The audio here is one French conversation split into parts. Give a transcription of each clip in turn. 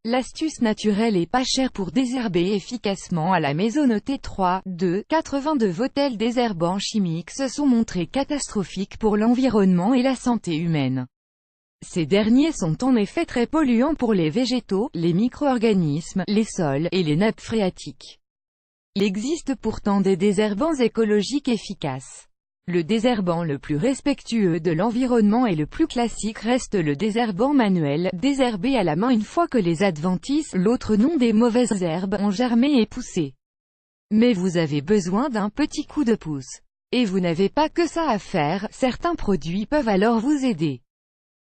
L'astuce naturelle et pas chère pour désherber efficacement à la maison. Notez 3, 2, 82 Vautel désherbants chimiques se sont montrés catastrophiques pour l'environnement et la santé humaine. Ces derniers sont en effet très polluants pour les végétaux, les micro-organismes, les sols, et les nappes phréatiques. Il existe pourtant des désherbants écologiques efficaces. Le désherbant le plus respectueux de l'environnement et le plus classique reste le désherbant manuel, désherber à la main une fois que les adventices, l'autre nom des mauvaises herbes, ont germé et poussé. Mais vous avez besoin d'un petit coup de pouce. Et vous n'avez pas que ça à faire, certains produits peuvent alors vous aider.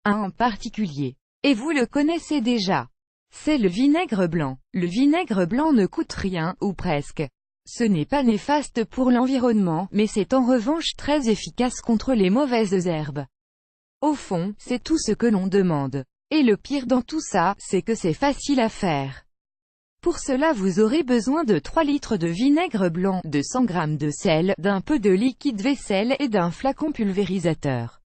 Un en particulier. Et vous le connaissez déjà. C'est le vinaigre blanc. Le vinaigre blanc ne coûte rien, ou presque. Ce n'est pas néfaste pour l'environnement, mais c'est en revanche très efficace contre les mauvaises herbes. Au fond, c'est tout ce que l'on demande. Et le pire dans tout ça, c'est que c'est facile à faire. Pour cela vous aurez besoin de 3 litres de vinaigre blanc, de 100 g de sel, d'un peu de liquide vaisselle et d'un flacon pulvérisateur.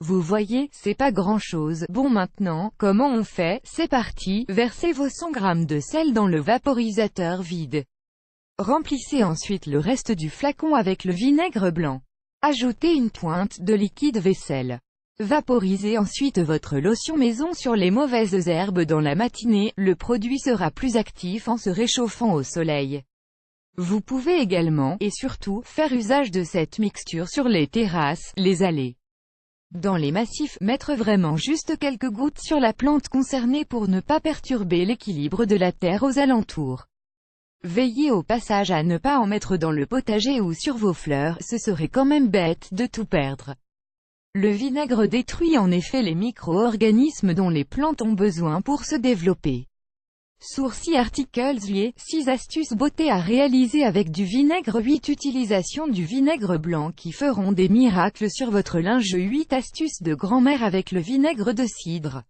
Vous voyez, c'est pas grand-chose. Bon maintenant, comment on fait? C'est parti, versez vos 100 g de sel dans le vaporisateur vide. Remplissez ensuite le reste du flacon avec le vinaigre blanc. Ajoutez une pointe de liquide vaisselle. Vaporisez ensuite votre lotion maison sur les mauvaises herbes dans la matinée, le produit sera plus actif en se réchauffant au soleil. Vous pouvez également, et surtout, faire usage de cette mixture sur les terrasses, les allées. Dans les massifs, mettre vraiment juste quelques gouttes sur la plante concernée pour ne pas perturber l'équilibre de la terre aux alentours. Veillez au passage à ne pas en mettre dans le potager ou sur vos fleurs, ce serait quand même bête de tout perdre. Le vinaigre détruit en effet les micro-organismes dont les plantes ont besoin pour se développer. Source articles liés, 6 astuces beauté à réaliser avec du vinaigre. 8 utilisations du vinaigre blanc qui feront des miracles sur votre linge. 8 astuces de grand-mère avec le vinaigre de cidre.